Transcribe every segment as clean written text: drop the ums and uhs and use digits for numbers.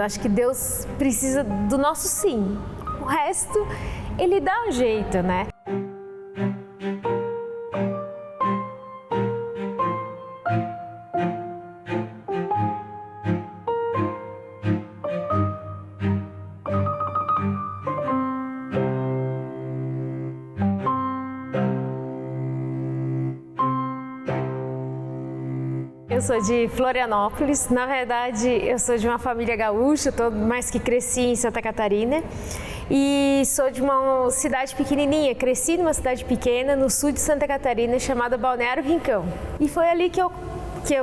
Eu acho que Deus precisa do nosso sim. O resto, Ele dá um jeito, né? Eu sou de Florianópolis, na verdade eu sou de uma família gaúcha, mais que cresci em Santa Catarina e sou de uma cidade pequenininha, cresci numa cidade pequena no sul de Santa Catarina chamada Balneário Rincão e foi ali que eu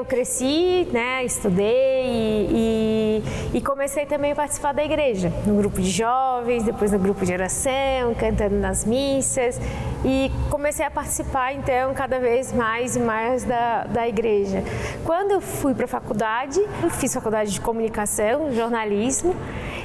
cresci, né, estudei e comecei também a participar da igreja, no grupo de jovens, depois no grupo de oração, cantando nas missas e comecei a participar então cada vez mais e mais da igreja. Quando eu fui para a faculdade, eu fiz faculdade de comunicação, jornalismo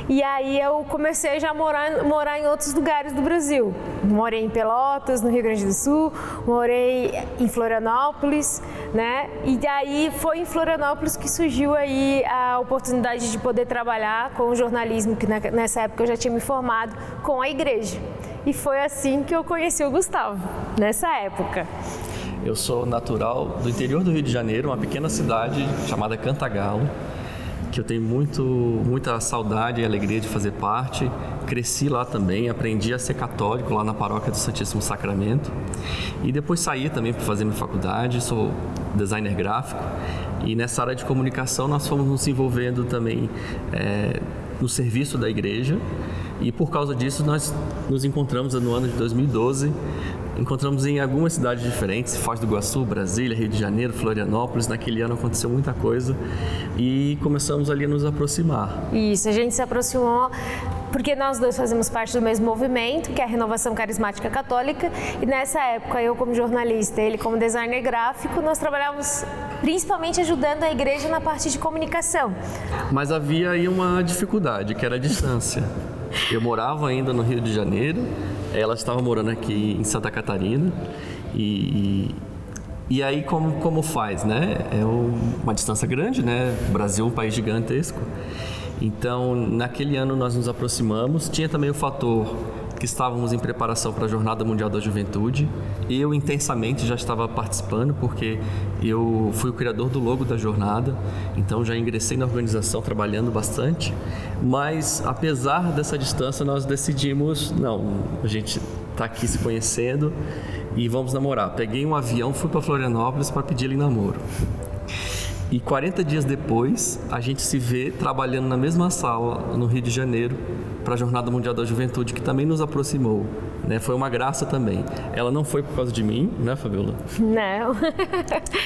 e aí eu comecei já a morar em outros lugares do Brasil. Morei em Pelotas, no Rio Grande do Sul, morei em Florianópolis, né? E daí foi em Florianópolis que surgiu aí a oportunidade de poder trabalhar com o jornalismo, que nessa época eu já tinha me formado, com a igreja. E foi assim que eu conheci o Gustavo, nessa época. Eu sou natural do interior do Rio de Janeiro, uma pequena cidade chamada Cantagalo, que eu tenho muita saudade e alegria de fazer parte. Cresci lá também, aprendi a ser católico lá na paróquia do Santíssimo Sacramento e depois saí também para fazer minha faculdade, sou designer gráfico e nessa área de comunicação nós fomos nos envolvendo também no serviço da igreja e por causa disso nós nos encontramos no ano de 2012. Encontramos em algumas cidades diferentes, Foz do Iguaçu, Brasília, Rio de Janeiro, Florianópolis. Naquele ano aconteceu muita coisa e começamos ali a nos aproximar. Isso, a gente se aproximou porque nós dois fazemos parte do mesmo movimento, que é a Renovação Carismática Católica. E nessa época, eu como jornalista, ele como designer gráfico, nós trabalhávamos principalmente ajudando a igreja na parte de comunicação. Mas havia aí uma dificuldade, que era a distância. Eu morava ainda no Rio de Janeiro, ela estava morando aqui em Santa Catarina e aí como faz, né? É uma distância grande, né? O Brasil é um país gigantesco. Então, naquele ano nós nos aproximamos. Tinha também o fator que estávamos em preparação para a Jornada Mundial da Juventude. Eu intensamente já estava participando porque eu fui o criador do logo da jornada, então já ingressei na organização trabalhando bastante, mas apesar dessa distância nós decidimos, não, a gente está aqui se conhecendo e vamos namorar. Peguei um avião, fui para Florianópolis para pedir ele em namoro. E 40 dias depois, a gente se vê trabalhando na mesma sala no Rio de Janeiro para a Jornada Mundial da Juventude, que também nos aproximou, né? Foi uma graça também. Ela não foi por causa de mim, né, Fabiola? Não.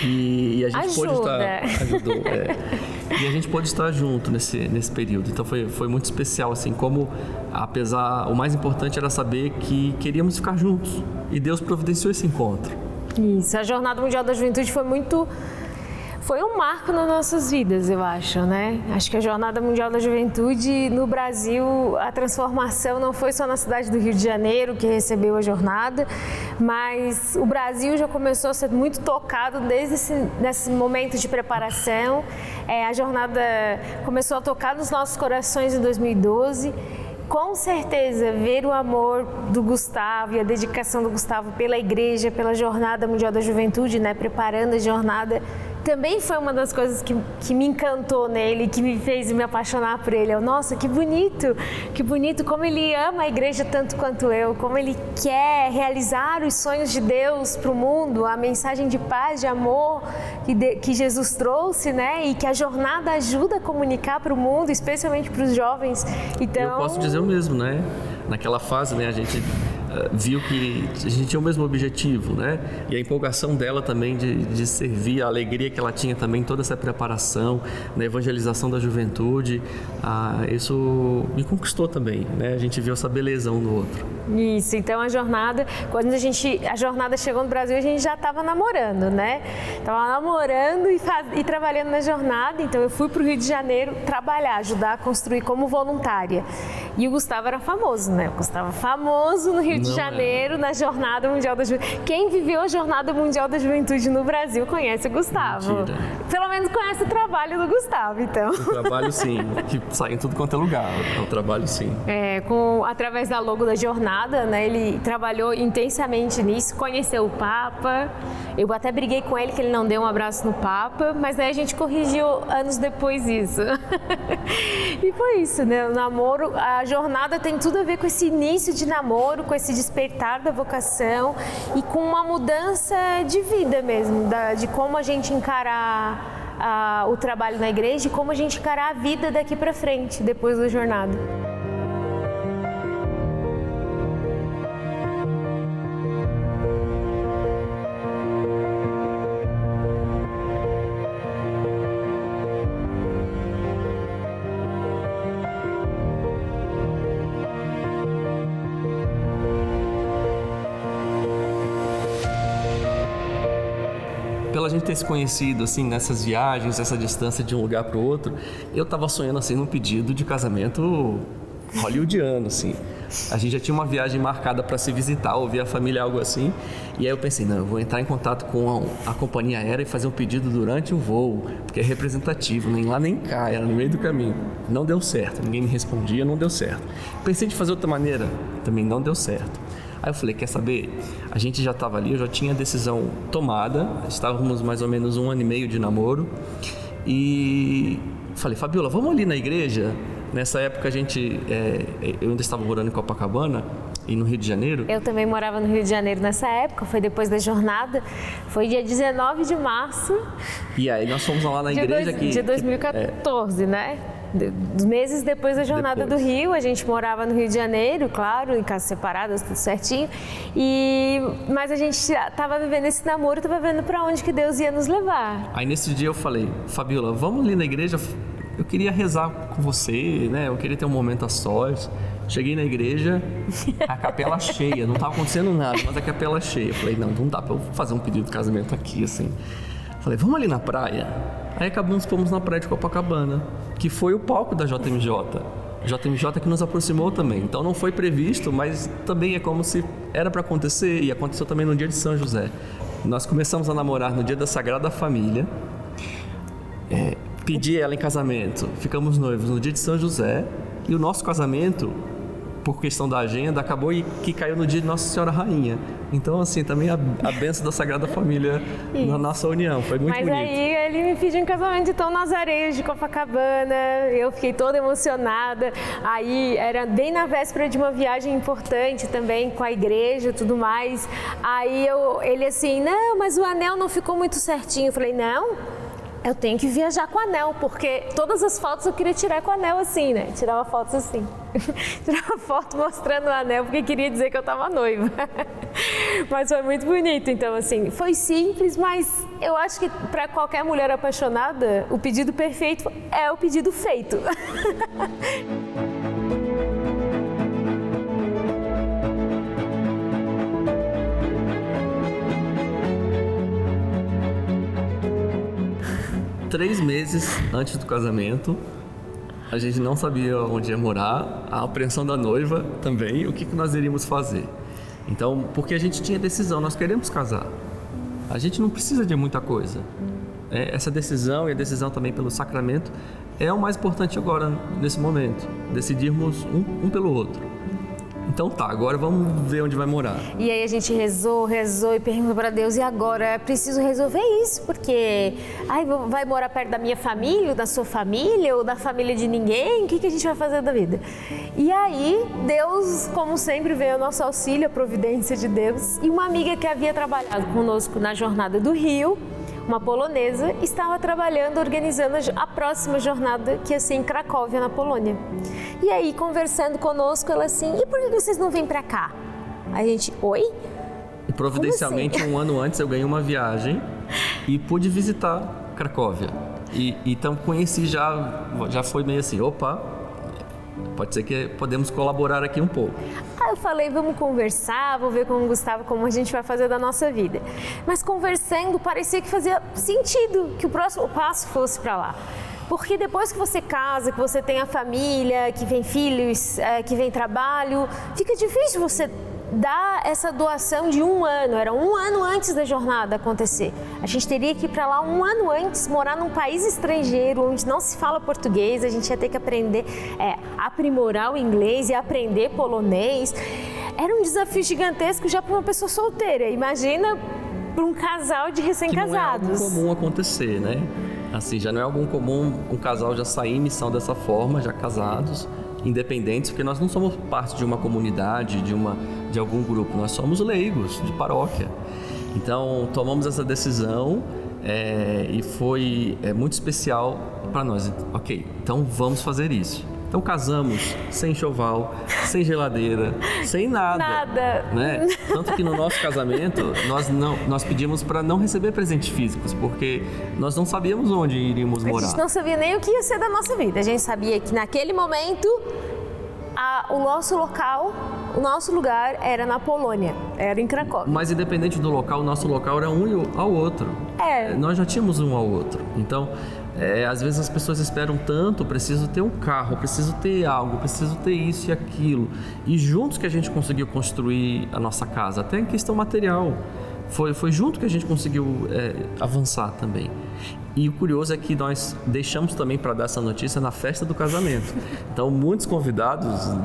E a gente pôde estar... Ajudou, E a gente pôde estar junto nesse período. Então foi muito especial, assim, como apesar... O mais importante era saber que queríamos ficar juntos. E Deus providenciou esse encontro. Isso, a Jornada Mundial da Juventude foi um marco nas nossas vidas, eu acho, né? Acho que a Jornada Mundial da Juventude no Brasil, a transformação não foi só na cidade do Rio de Janeiro que recebeu a jornada, mas o Brasil já começou a ser muito tocado desde nesse momento de preparação. A jornada começou a tocar nos nossos corações em 2012. Com certeza, ver o amor do Gustavo e a dedicação do Gustavo pela igreja, pela Jornada Mundial da Juventude, né, preparando a jornada, também foi uma das coisas que me encantou nele, que me fez me apaixonar por ele. Nossa, que bonito, como ele ama a igreja tanto quanto eu, como ele quer realizar os sonhos de Deus para o mundo, a mensagem de paz, de amor que Jesus trouxe, né, e que a jornada ajuda a comunicar para o mundo, especialmente para os jovens. Então, eu posso dizer o mesmo, né? Naquela fase, né, a gente viu que a gente tinha o mesmo objetivo, né? E a empolgação dela também de servir, a alegria que ela tinha também, toda essa preparação, na evangelização da juventude, isso me conquistou também, né? A gente viu essa beleza um no outro. Isso, então quando a jornada chegou no Brasil, a gente já estava namorando, né? Estava namorando e trabalhando na jornada, então eu fui para o Rio de Janeiro trabalhar, ajudar a construir como voluntária. E o Gustavo era famoso, né? O Gustavo famoso no Rio de Janeiro, na Jornada Mundial da Juventude. Quem viveu a Jornada Mundial da Juventude no Brasil conhece o Gustavo. Mentira. pelo menos conhece o trabalho do Gustavo, então. O trabalho, sim, que sai em tudo quanto é lugar. O trabalho, sim. Através da logo da jornada, né? Ele trabalhou intensamente nisso, conheceu o Papa. Eu até briguei com ele que ele não deu um abraço no Papa, mas aí a gente corrigiu anos depois isso. E foi isso, né? O namoro, a jornada tem tudo a ver com esse início de namoro, com esse despertar da vocação e com uma mudança de vida mesmo, de como a gente encarar o trabalho na igreja e como a gente encarar a vida daqui para frente, depois da jornada. Pela gente ter se conhecido, assim, nessas viagens, essa distância de um lugar para o outro, eu tava sonhando, assim, num pedido de casamento hollywoodiano, assim. A gente já tinha uma viagem marcada para se visitar, ouvir a família, algo assim. E aí eu pensei, não, eu vou entrar em contato com a companhia aérea e fazer um pedido durante o voo, porque é representativo, nem lá nem cá, era no meio do caminho. Não deu certo, ninguém me respondia, não deu certo. Pensei de fazer outra maneira, também não deu certo. Aí eu falei, quer saber? A gente já estava ali, eu já tinha a decisão tomada, estávamos mais ou menos 1 ano e meio de namoro. E falei, Fabiola, vamos ali na igreja? Nessa época eu ainda estava morando em Copacabana e no Rio de Janeiro. Eu também morava no Rio de Janeiro nessa época, foi depois da jornada, foi dia 19 de março. E aí nós fomos lá na igreja de 2014, né? Meses depois da jornada do Rio, a gente morava no Rio de Janeiro, claro, em casas separadas, tudo certinho. Mas a gente estava vivendo esse namoro, estava vendo para onde que Deus ia nos levar. Aí nesse dia eu falei, Fabiola, vamos ali na igreja, eu queria rezar com você, né? Eu queria ter um momento a sós. Cheguei na igreja, a capela cheia, não estava acontecendo nada, mas a capela cheia. Eu falei, não dá para eu fazer um pedido de casamento aqui, assim. Falei, vamos ali na praia? Aí fomos na praia de Copacabana, que foi o palco da JMJ. JMJ que nos aproximou também. Então não foi previsto, mas também é como se era para acontecer e aconteceu também no dia de São José. Nós começamos a namorar no dia da Sagrada Família, pedi ela em casamento, ficamos noivos no dia de São José e o nosso casamento, por questão da agenda, acabou que caiu no dia de Nossa Senhora Rainha. Então, assim, também a bênção da Sagrada Família na nossa união. Foi muito bonito. Mas aí ele me pediu em casamento, então, nas areias de Copacabana. Eu fiquei toda emocionada. Aí era bem na véspera de uma viagem importante também, com a igreja e tudo mais. Aí ele assim, não, mas o anel não ficou muito certinho. Eu falei, não, eu tenho que viajar com o anel, porque todas as fotos eu queria tirar com o anel assim, né? Tirava fotos assim. Tirava foto mostrando o anel, porque queria dizer que eu estava noiva. Mas foi muito bonito. Então, assim, foi simples, mas eu acho que para qualquer mulher apaixonada, o pedido perfeito é o pedido feito. Três meses antes do casamento, a gente não sabia onde ia morar, a apreensão da noiva também, o que nós iríamos fazer. Então, porque a gente tinha decisão, nós queremos casar. A gente não precisa de muita coisa. Essa decisão e a decisão também pelo sacramento é o mais importante agora, nesse momento. Decidirmos um pelo outro. Então tá, agora vamos ver onde vai morar. E aí a gente rezou e perguntou para Deus, e agora? É preciso resolver isso, porque vai morar perto da minha família, ou da sua família, ou da família de ninguém? O que a gente vai fazer da vida? E aí Deus, como sempre, veio ao nosso auxílio, a providência de Deus. E uma amiga que havia trabalhado conosco na jornada do Rio, uma polonesa, estava trabalhando, organizando a próxima jornada que ia ser em Cracóvia, na Polônia. E aí, conversando conosco, ela assim, e por que vocês não vêm pra cá? A gente, oi? E providencialmente, um ano antes, eu ganhei uma viagem e pude visitar Cracóvia. E então conheci já foi meio assim, opa, pode ser que podemos colaborar aqui um pouco. Aí eu falei, vamos conversar, vou ver com o Gustavo como a gente vai fazer da nossa vida. Mas conversando, parecia que fazia sentido que o próximo passo fosse para lá. Porque depois que você casa, que você tem a família, que vem filhos, que vem trabalho, fica difícil você dar essa doação de 1 ano, era 1 ano antes da jornada acontecer. A gente teria que ir para lá 1 ano antes, morar num país estrangeiro, onde não se fala português, a gente ia ter que aprender, aprimorar o inglês e aprender polonês. Era um desafio gigantesco já para uma pessoa solteira, imagina para um casal de recém-casados. Que não é algo comum acontecer, né? Assim, já não é algo comum um casal já sair em missão dessa forma, já casados, independentes, porque nós não somos parte de uma comunidade, de algum grupo, nós somos leigos de paróquia. Então, tomamos essa decisão e foi muito especial para nós. Ok, então vamos fazer isso. Então casamos sem enxoval, sem geladeira, sem nada. Nada. Né? Tanto que no nosso casamento nós pedimos para não receber presentes físicos, porque nós não sabíamos onde iríamos morar. A gente não sabia nem o que ia ser da nossa vida. A gente sabia que naquele momento o nosso local, o nosso lugar era na Polônia, era em Cracóvia. Mas independente do local, o nosso local era um ao outro. Nós já tínhamos um ao outro. Então, às vezes as pessoas esperam tanto, preciso ter um carro, preciso ter algo, preciso ter isso e aquilo. E juntos que a gente conseguiu construir a nossa casa, até em questão material. Foi junto que a gente conseguiu avançar também. E o curioso é que nós deixamos também para dar essa notícia na festa do casamento. Então, muitos convidados,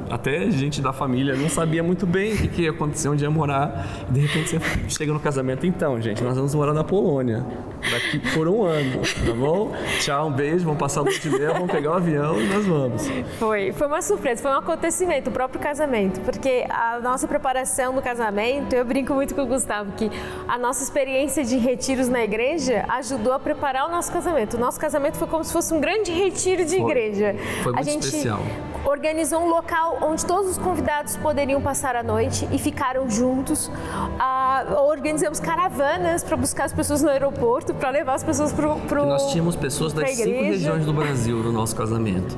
até gente da família, não sabia muito bem o que ia acontecer, onde ia morar. E de repente você chega no casamento, então, gente, nós vamos morar na Polônia, daqui por 1 ano, tá bom? Tchau, um beijo, vamos passar o noite de vamos pegar o avião e nós vamos. Foi uma surpresa, foi um acontecimento, o próprio casamento, porque a nossa preparação no casamento, eu brinco muito com o Gustavo, que a nossa experiência de retiros na igreja ajudou a preparar o nosso casamento. O nosso casamento foi como se fosse um grande retiro de igreja. Foi muito especial. Organizou um local onde todos os convidados poderiam passar a noite e ficaram juntos. Organizamos caravanas para buscar as pessoas no aeroporto, para levar as pessoas para o nós tínhamos pessoas das 5 regiões do Brasil no nosso casamento,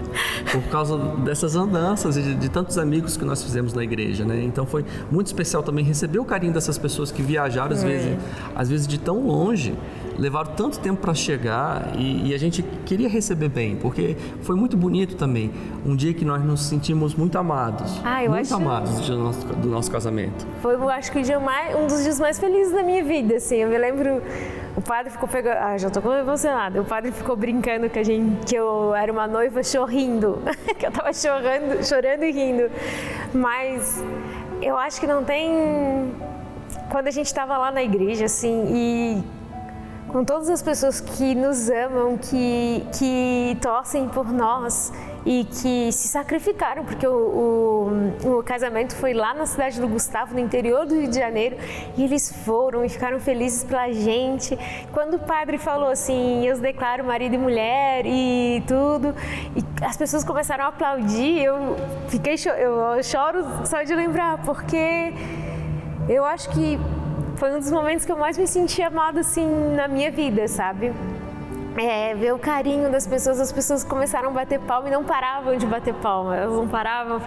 por causa dessas andanças e de tantos amigos que nós fizemos na igreja, né? Então foi muito especial também receber o carinho dessas pessoas que viajaram às vezes de tão longe, levaram tanto tempo para chegar e a gente queria receber bem, porque foi muito bonito também. Um dia que nós nos sentimos muito amados, amados do nosso casamento. Foi, eu acho que um dos dias mais felizes da minha vida, assim. Eu me lembro, o padre ficou pegando... já tô emocionada. O padre ficou brincando que eu era uma noiva chorrindo, que eu tava chorando e rindo. Mas eu acho que não tem... Quando a gente estava lá na igreja, assim, e com todas as pessoas que nos amam, que torcem por nós e que se sacrificaram, porque o casamento foi lá na cidade do Gustavo, no interior do Rio de Janeiro, e eles foram e ficaram felizes pela gente. Quando o padre falou assim, eu declaro marido e mulher e tudo, e as pessoas começaram a aplaudir, eu choro só de lembrar, porque eu acho que foi um dos momentos que eu mais me senti amada, assim, na minha vida, sabe? Ver o carinho das pessoas, as pessoas começaram a bater palma e não paravam de bater palma. Elas não paravam,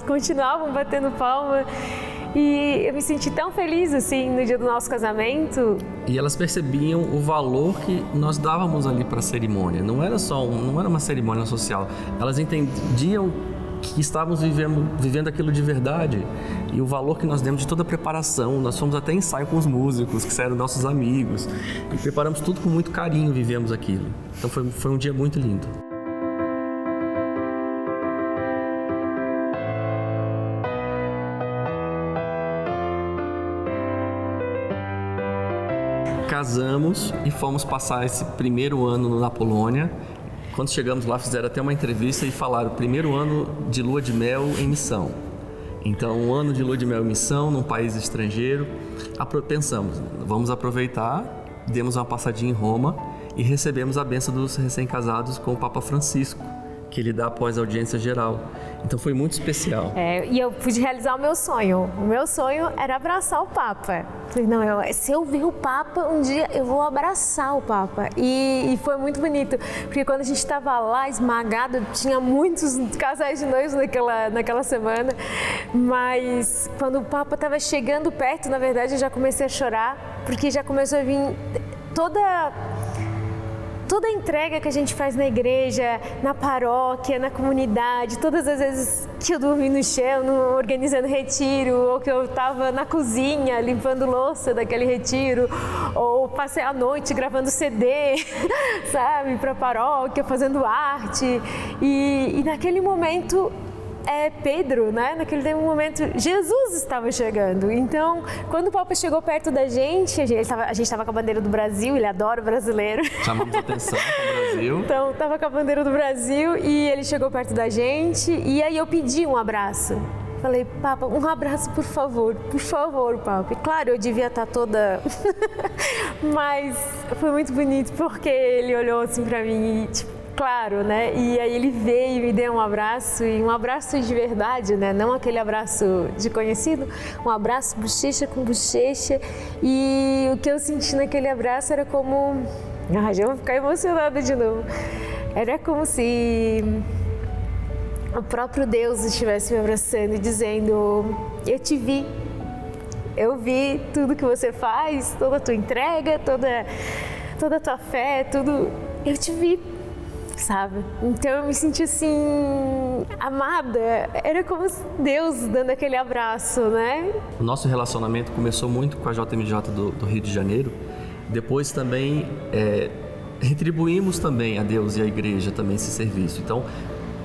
continuavam batendo palma. E eu me senti tão feliz, assim, no dia do nosso casamento. E elas percebiam o valor que nós dávamos ali para a cerimônia. Não era uma cerimônia social. Elas entendiam que estávamos vivendo aquilo de verdade e o valor que nós demos de toda a preparação. Nós fomos até ensaio com os músicos, que eram nossos amigos, e preparamos tudo com muito carinho, vivemos aquilo. Então foi um dia muito lindo. Casamos e fomos passar esse primeiro ano na Polônia. Quando chegamos lá, fizeram até uma entrevista e falaram: primeiro ano de lua de mel em missão. Então, 1 ano de lua de mel em missão, num país estrangeiro. Pensamos, vamos aproveitar, demos uma passadinha em Roma e recebemos a bênção dos recém-casados com o Papa Francisco, que ele dá após a audiência geral. Então foi muito especial. E eu pude realizar o meu sonho. O meu sonho era abraçar o Papa. Falei, não, se eu ver o Papa, um dia eu vou abraçar o Papa. E foi muito bonito, porque quando a gente estava lá esmagado, tinha muitos casais de noivos naquela semana, mas quando o Papa estava chegando perto, na verdade eu já comecei a chorar, porque já começou a vir toda toda a entrega que a gente faz na igreja, na paróquia, na comunidade, todas as vezes que eu dormi no chão, organizando retiro, ou que eu estava na cozinha limpando louça daquele retiro, ou passei a noite gravando CD, sabe, para a paróquia, fazendo arte. E naquele momento, Pedro, né? Naquele momento, Jesus estava chegando. Então, quando o Papa chegou perto da gente, a gente estava com a bandeira do Brasil, ele adora o brasileiro. Chamamos atenção para o Brasil. Então, estava com a bandeira do Brasil e ele chegou perto da gente e aí eu pedi um abraço. Falei, Papa, um abraço, por favor, Papa. E claro, eu devia estar toda... Mas foi muito bonito porque ele olhou assim para mim e, tipo, claro, né? E aí ele veio e me deu um abraço, e um abraço de verdade, né? Não aquele abraço de conhecido, um abraço bochecha com bochecha. E o que eu senti naquele abraço era como... já vou ficar emocionada de novo. Era como se o próprio Deus estivesse me abraçando e dizendo, eu te vi. Eu vi tudo que você faz, toda a tua entrega, toda a tua fé, tudo. Eu te vi. Sabe? Então eu me senti assim, amada. Era como Deus dando aquele abraço, né? O nosso relacionamento começou muito com a JMJ do Rio de Janeiro. Depois também retribuímos também a Deus e a igreja também esse serviço. Então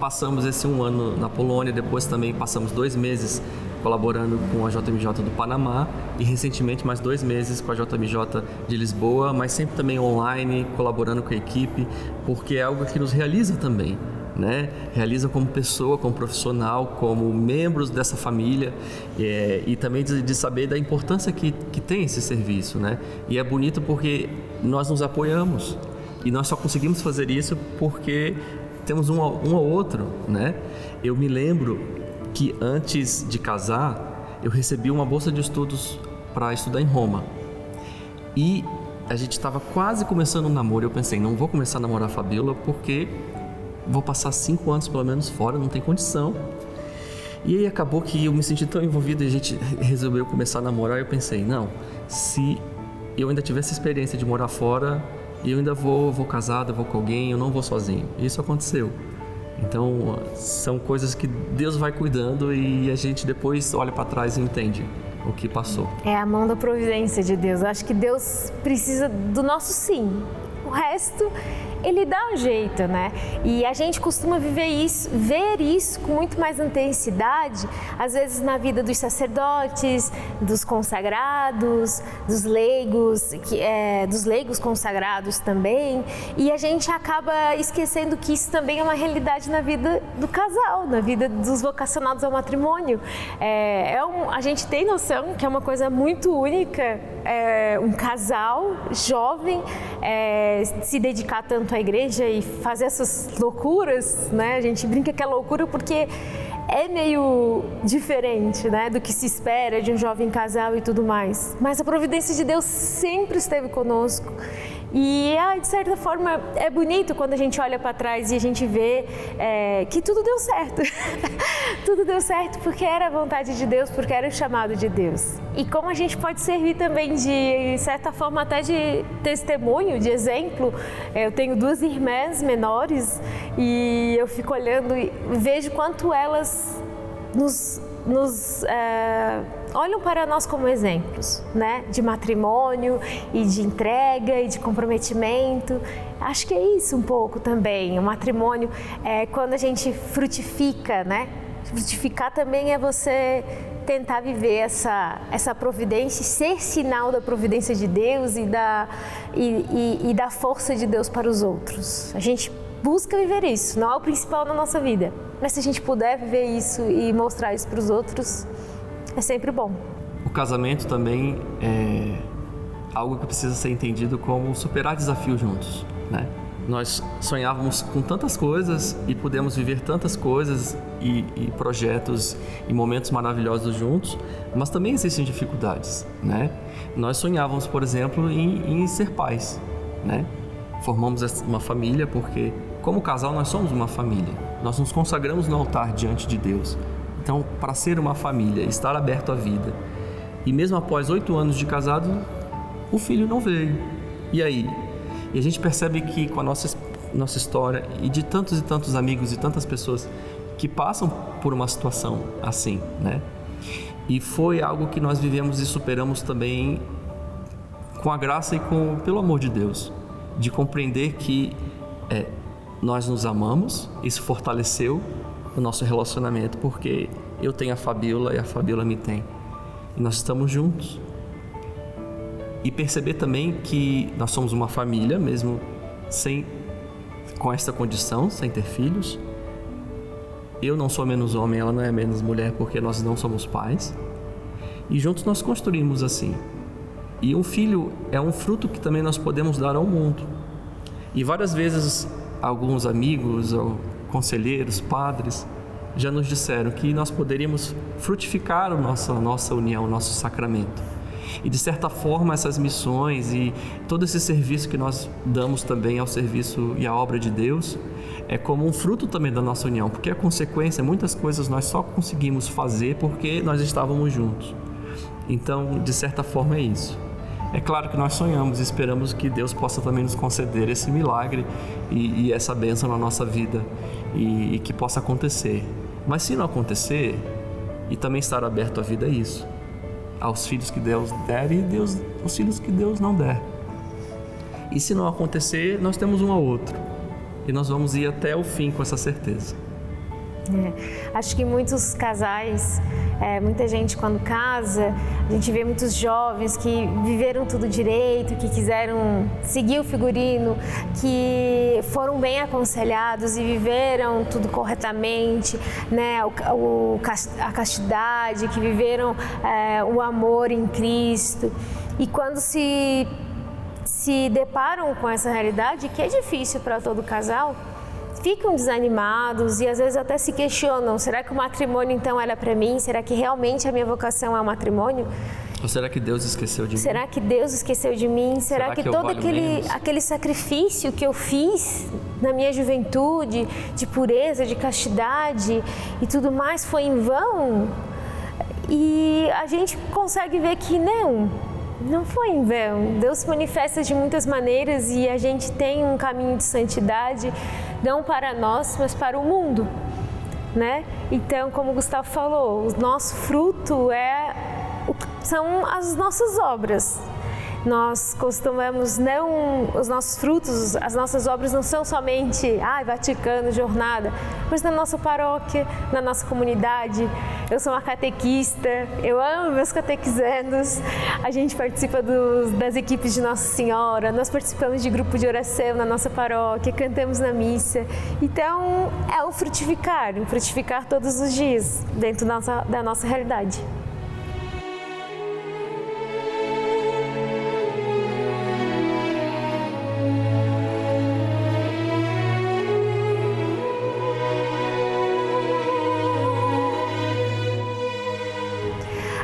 passamos esse 1 ano na Polônia, depois também passamos 2 meses colaborando com a JMJ do Panamá e recentemente mais 2 meses com a JMJ de Lisboa, mas sempre também online, colaborando com a equipe, porque é algo que nos realiza também, né? Realiza como pessoa, como profissional, como membros dessa família e também de saber da importância que tem esse serviço, né? E é bonito porque nós nos apoiamos e nós só conseguimos fazer isso porque temos um ao outro, né? Eu me lembro que antes de casar, eu recebi uma bolsa de estudos para estudar em Roma. E a gente estava quase começando um namoro. Eu pensei, não vou começar a namorar a Fabíola porque vou passar 5 anos pelo menos fora, não tem condição. E aí acabou que eu me senti tão envolvido e a gente resolveu começar a namorar. Eu pensei, não, se eu ainda tivesse experiência de morar fora, eu ainda vou casado, vou com alguém, eu não vou sozinho. E isso aconteceu. Então, são coisas que Deus vai cuidando e a gente depois olha para trás e entende o que passou. É a mão da providência de Deus. Eu acho que Deus precisa do nosso sim. O resto, Ele dá um jeito, né? E a gente costuma ver isso com muito mais intensidade, às vezes na vida dos sacerdotes, dos consagrados, dos leigos consagrados também. E a gente acaba esquecendo que isso também é uma realidade na vida do casal, na vida dos vocacionados ao matrimônio. A gente tem noção que é uma coisa muito única, um casal jovem se dedicar tanto à igreja e fazer essas loucuras, né? A gente brinca que é loucura porque é meio diferente, né, do que se espera de um jovem casal e tudo mais. Mas a providência de Deus sempre esteve conosco. E, de certa forma, é bonito quando a gente olha para trás e a gente vê que tudo deu certo. Tudo deu certo porque era a vontade de Deus, porque era o chamado de Deus. E como a gente pode servir também de certa forma até de testemunho, de exemplo. Eu tenho 2 irmãs menores e eu fico olhando e vejo quanto elas nos olham para nós como exemplos, né? De matrimônio e de entrega e de comprometimento. Acho que é isso um pouco também. O matrimônio é quando a gente frutifica, né? Frutificar também é você tentar viver essa providência, ser sinal da providência de Deus e da força de Deus para os outros. A gente busca viver isso, não é o principal na nossa vida. Mas se a gente puder viver isso e mostrar isso para os outros, é sempre bom. O casamento também é algo que precisa ser entendido como superar desafios juntos, né? Nós sonhávamos com tantas coisas e pudemos viver tantas coisas e projetos e momentos maravilhosos juntos, mas também existem dificuldades, né? Nós sonhávamos, por exemplo, em ser pais, né? Formamos uma família porque, como casal, nós somos uma família. Nós nos consagramos no altar diante de Deus. Então, para ser uma família, estar aberto à vida. E mesmo após 8 anos de casado, o filho não veio. E aí? E a gente percebe que com a nossa história e de tantos e tantos amigos e tantas pessoas que passam por uma situação assim, né? E foi algo que nós vivemos e superamos também com a graça e pelo amor de Deus, de compreender que nós nos amamos. Isso fortaleceu o nosso relacionamento, porque eu tenho a Fabíola e a Fabíola me tem, e nós estamos juntos. E perceber também que nós somos uma família, mesmo com esta condição, sem ter filhos. Eu não sou menos homem, ela não é menos mulher, porque nós não somos pais. E juntos nós construímos assim. E um filho é um fruto que também nós podemos dar ao mundo. E várias vezes alguns amigos, ou conselheiros, padres, já nos disseram que nós poderíamos frutificar a nossa união, o nosso sacramento. E de certa forma essas missões e todo esse serviço que nós damos também ao serviço e à obra de Deus é como um fruto também da nossa união, porque a consequência, muitas coisas nós só conseguimos fazer porque nós estávamos juntos. Então, de certa forma é isso. É claro que nós sonhamos e esperamos que Deus possa também nos conceder esse milagre e essa bênção na nossa vida e que possa acontecer. Mas se não acontecer, e também estar aberto à vida é isso, aos filhos que Deus der e os filhos que Deus não der. E se não acontecer, nós temos um ao outro. E nós vamos ir até o fim com essa certeza. Acho que muitos casais, muita gente quando casa, a gente vê muitos jovens que viveram tudo direito, que quiseram seguir o figurino, que foram bem aconselhados e viveram tudo corretamente, né? A castidade, que viveram o amor em Cristo. E quando se deparam com essa realidade, que é difícil para todo casal, ficam desanimados e às vezes até se questionam: será que o matrimônio então era para mim? Será que realmente a minha vocação é o matrimônio? Ou será que Deus esqueceu de mim? Será que Deus esqueceu de mim? Será que todo aquele sacrifício que eu fiz na minha juventude, de pureza, de castidade e tudo mais, foi em vão? E a gente consegue ver que não foi em vão. Deus se manifesta de muitas maneiras e a gente tem um caminho de santidade, não para nós, mas para o mundo, né? Então, como o Gustavo falou, o nosso fruto são as nossas obras. Nós costumamos os nossos frutos, as nossas obras não são somente Vaticano, jornada, mas na nossa paróquia, na nossa comunidade. Eu sou uma catequista, eu amo meus catequizandos, a gente participa das equipes de Nossa Senhora, nós participamos de grupo de oração na nossa paróquia, cantamos na missa. Então, é o frutificar todos os dias dentro da nossa realidade.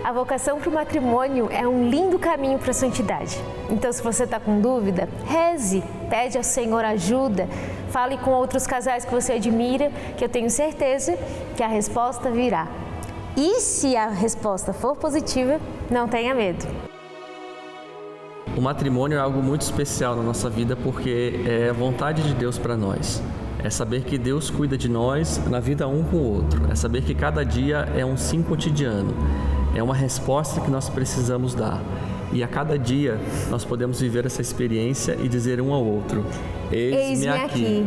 A vocação para o matrimônio é um lindo caminho para a santidade. Então, se você está com dúvida, reze, pede ao Senhor ajuda, fale com outros casais que você admira, que eu tenho certeza que a resposta virá. E se a resposta for positiva, não tenha medo. O matrimônio é algo muito especial na nossa vida porque é a vontade de Deus para nós. É saber que Deus cuida de nós na vida um com o outro. É saber que cada dia é um sim cotidiano. É uma resposta que nós precisamos dar. E a cada dia nós podemos viver essa experiência e dizer um ao outro: eis-me aqui.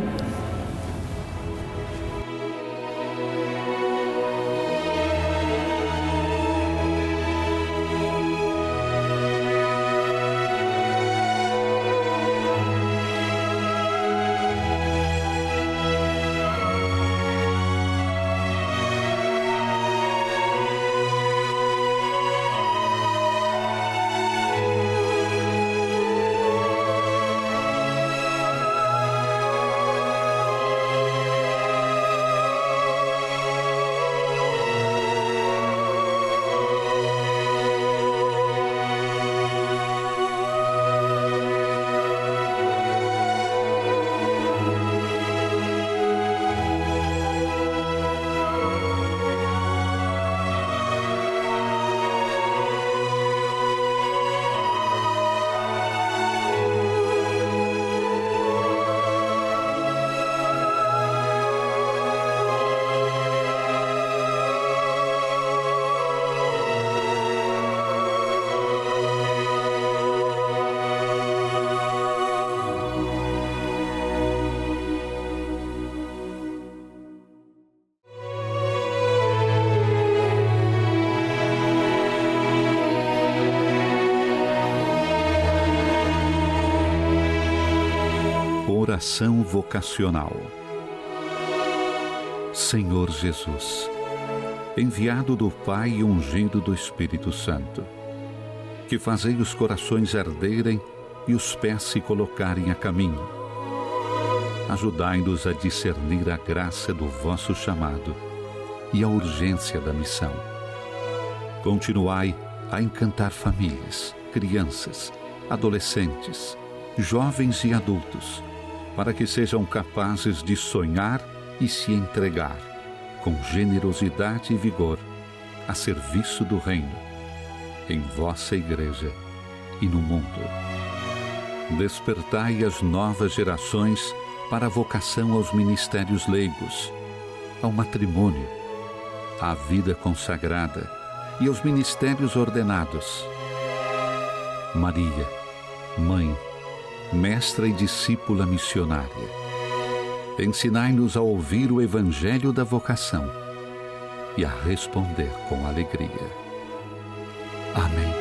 Oração vocacional. Senhor Jesus, enviado do Pai e ungido do Espírito Santo, que fazei os corações arderem e os pés se colocarem a caminho, ajudai-nos a discernir a graça do vosso chamado e a urgência da missão. Continuai a encantar famílias, crianças, adolescentes, jovens e adultos, para que sejam capazes de sonhar e se entregar, com generosidade e vigor, a serviço do Reino, em vossa Igreja e no mundo. Despertai as novas gerações para a vocação aos ministérios leigos, ao matrimônio, à vida consagrada e aos ministérios ordenados. Maria, Mãe, Mestra e discípula missionária, ensinai-nos a ouvir o Evangelho da vocação e a responder com alegria. Amém.